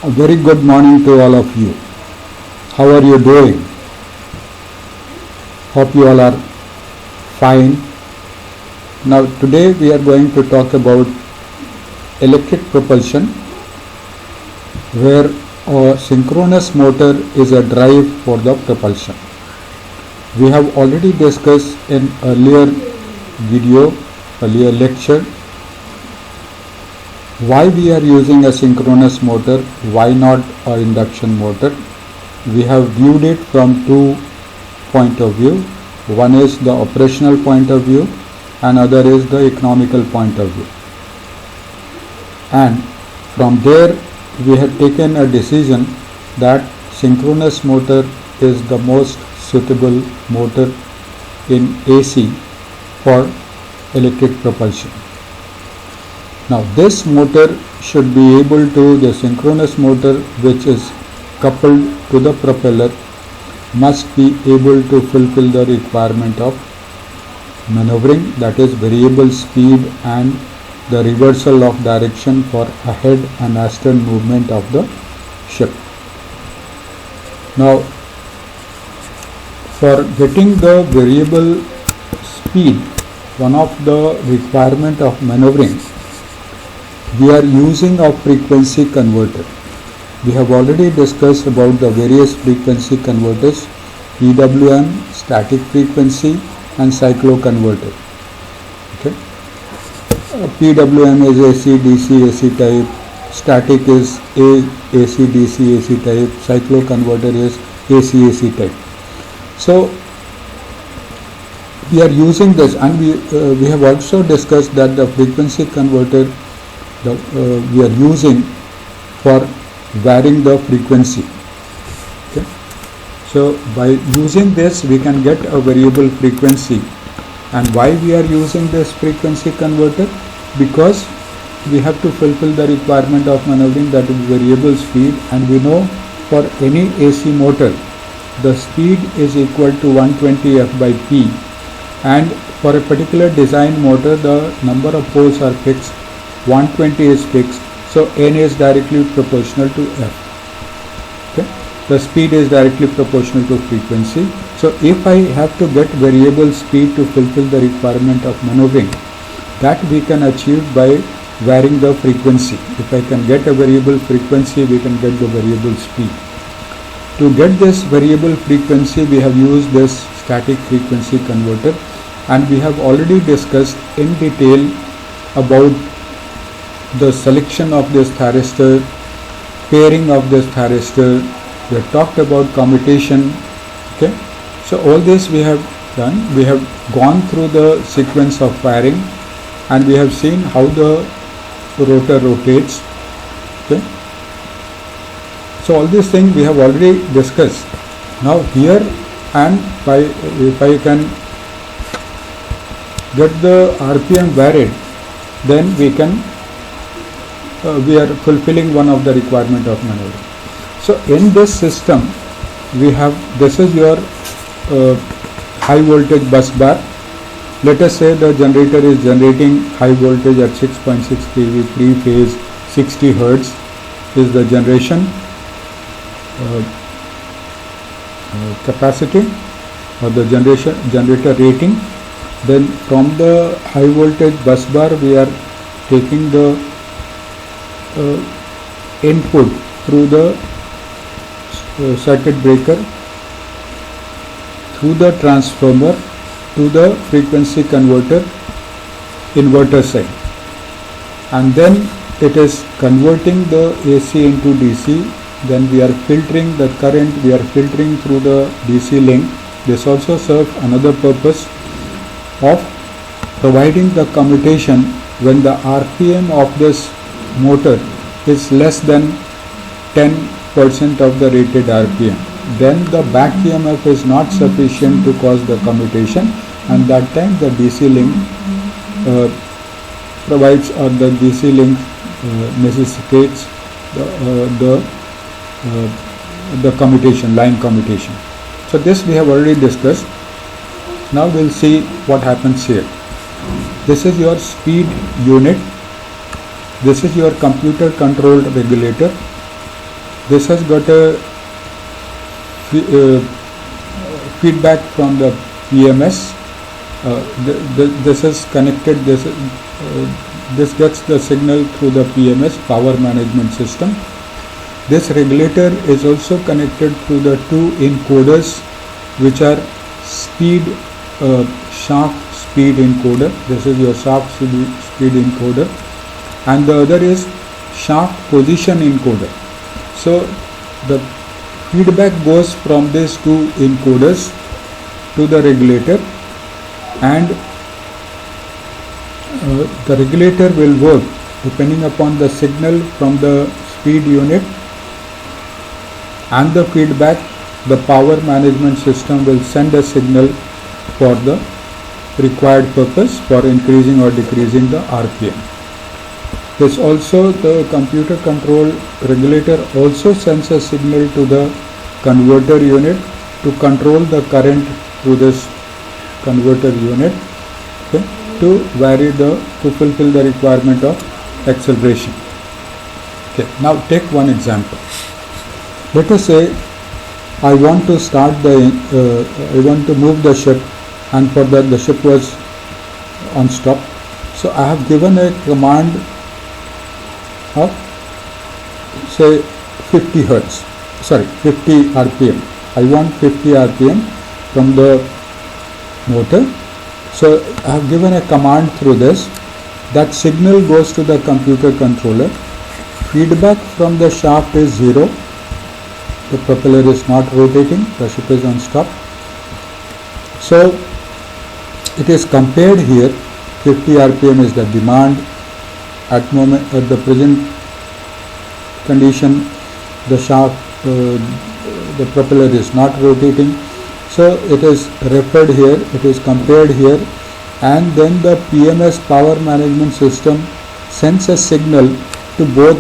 A very good morning to all of you. How are you doing? Hope you all are fine. Now today we are going to talk about electric propulsion, where a synchronous motor is a drive for the propulsion. We have already discussed in earlier lecture, why we are using a synchronous motor, why not an induction motor. We have viewed it from two points of view. One is the operational point of view and other is the economical point of view. And from there we have taken a decision that synchronous motor is the most suitable motor in AC for electric propulsion. Now this motor should be able to, the synchronous motor which is coupled to the propeller must be able to fulfill the requirement of maneuvering, that is variable speed and the reversal of direction for ahead and astern movement of the ship. Now for getting the variable speed, one of the requirement of maneuvering, we are using a frequency converter. We have already discussed about the various frequency converters: PWM, static frequency, and cycloconverter. Okay. PWM is AC, DC, AC type. Static is AC, DC, AC type. Cycloconverter is AC, AC type. So we are using this, and we have also discussed that the frequency converter we are using for varying the frequency. Okay. So by using this we can get a variable frequency. And why we are using this frequency converter? Because we have to fulfill the requirement of maneuvering, that is variable speed, and we know for any AC motor the speed is equal to 120 F by P, and for a particular design motor the number of poles are fixed, 120 is fixed, so N is directly proportional to F. Okay. The speed is directly proportional to frequency. So if I have to get variable speed to fulfill the requirement of maneuvering, that we can achieve by varying the frequency. If I can get a variable frequency, we can get the variable speed. To get this variable frequency, we have used this static frequency converter, and we have already discussed in detail about the selection of this thyristor, pairing of this thyristor. We have talked about commutation. Okay. So all this we have done. We have gone through the sequence of firing, and we have seen how the rotor rotates. Okay. So all these things we have already discussed. Now here, and if I can get the RPM varied, then we are fulfilling one of the requirement of maneuvering. So in this system we have, this is your high voltage bus bar. Let us say the generator is generating high voltage at 6.6 kV, 3-phase, 60 Hertz is the generation capacity or the generator rating. Then from the high voltage bus bar we are taking the input through the circuit breaker, through the transformer to the frequency converter inverter side, and then it is converting the AC into DC. Then we are filtering the current, we are filtering through the DC link. This also serves another purpose of providing the commutation when the RPM of this motor is less than 10% of the rated RPM. Then the back EMF is not sufficient to cause the commutation, and that time the DC link provides, or the DC link necessitates the commutation, line commutation. So this we have already discussed. Now we'll see what happens here. This is your speed unit. This is your computer controlled regulator. this has got a feedback from the PMS. This is connected. This gets the signal through the PMS, power management system. This regulator is also connected through the two encoders, which are shaft speed encoder. This is your shaft speed encoder, and the other is shaft position encoder. So the feedback goes from these two encoders to the regulator, and the regulator will work depending upon the signal from the speed unit and the feedback. The power management system will send a signal for the required purpose for increasing or decreasing the RPM. This also, the computer control regulator also sends a signal to the converter unit to control the current through this converter unit, okay, to fulfill the requirement of acceleration. Okay, now take one example. Let us say I want to move the ship, and for that the ship was on stop. So I have given a command of say 50 RPM. I want 50 RPM from the motor. So I have given a command through this. That signal goes to the computer controller. Feedback from the shaft is 0. The propeller is not rotating. The ship is on stop. So it is compared here. 50 RPM is the demand. At the present condition, the shaft, the propeller is not rotating. So it is referred here, it is compared here, and then the PMS, power management system, sends a signal to both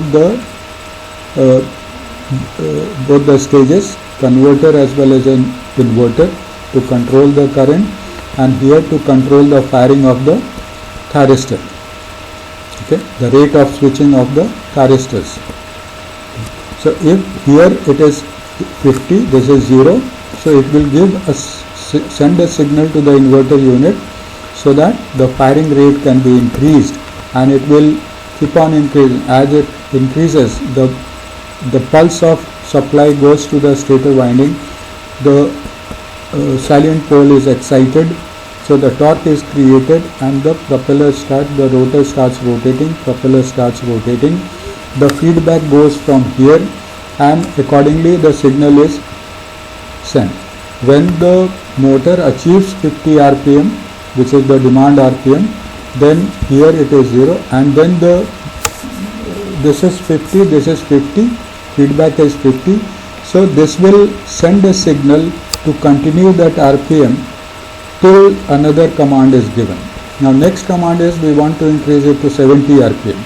the stages, converter as well as an inverter, to control the current, and here to control the firing of the thyristor. Okay, the rate of switching of the thyristors. So if here it is 50, this is 0, so it will send a signal to the inverter unit so that the firing rate can be increased, and it will keep on increasing. As it increases, the pulse of supply goes to the stator winding, the salient pole is excited, so the torque is created, and the the rotor starts rotating, propeller starts rotating. The feedback goes from here, and accordingly the signal is sent. When the motor achieves 50 RPM, which is the demand RPM, then here it is 0, and then this is 50, this is 50, feedback is 50. So this will send a signal to continue that RPM till another command is given. Now next command is we want to increase it to 70 RPM.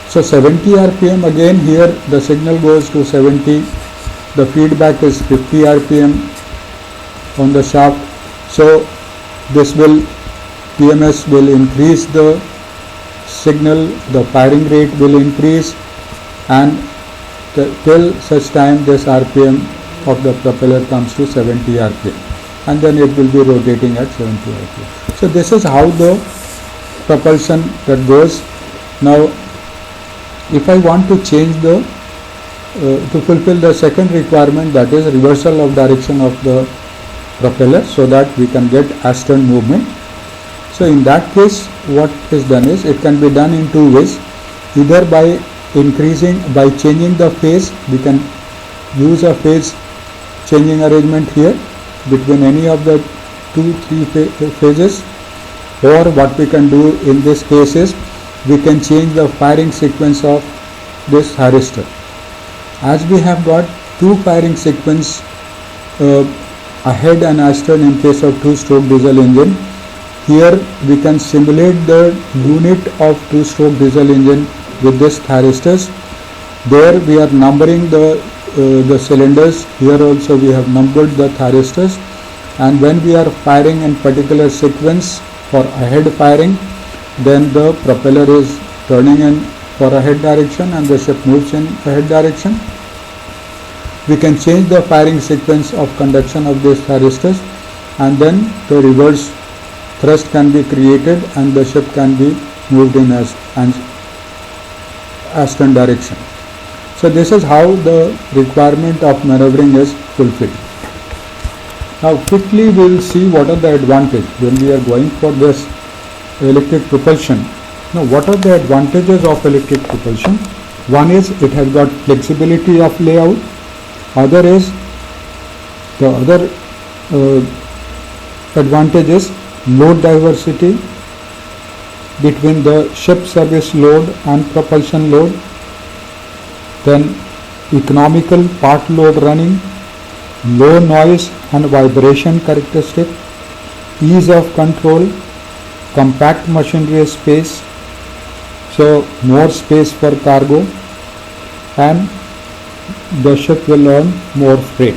So 70 RPM, again here the signal goes to 70, the feedback is 50 RPM on the shaft. So this PMS will increase the signal, the firing rate will increase, and till such time this RPM of the propeller comes to 70 RPM, and then it will be rotating at 70 RPM. So this is how the propulsion that goes. Now if I want to change to fulfill the second requirement, that is reversal of direction of the propeller, so that we can get astern movement. So in that case, what is done is, it can be done in two ways. Either by changing the phase, we can use a phase changing arrangement here between any of the 2-3 phases, or what we can do in this case is, we can change the firing sequence of this thyristor. As we have got two firing sequence, ahead and astern in case of two-stroke diesel engine, here we can simulate the unit of two-stroke diesel engine with this thyristors. There we are numbering the cylinders. Here also we have numbered the thyristors, and when we are firing in particular sequence for ahead firing, then the propeller is turning in for ahead direction and the ship moves in ahead direction. we can change the firing sequence of conduction of these thyristors, and then the reverse thrust can be created and the ship can be moved in astern direction. So this is how the requirement of maneuvering is fulfilled. Now quickly we will see what are the advantages when we are going for this electric propulsion. Now what are the advantages of electric propulsion? One is it has got flexibility of layout. Other is the other advantage is load diversity between the ship service load and propulsion load. Then economical part load running, low noise and vibration characteristic, ease of control, compact machinery space, so more space for cargo, and the ship will earn more freight.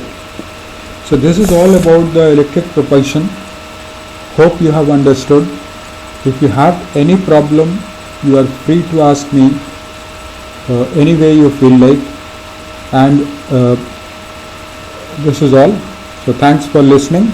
So this is all about the electric propulsion. Hope you have understood. If you have any problem, you are free to ask me any way you feel like, and this is all. So thanks for listening.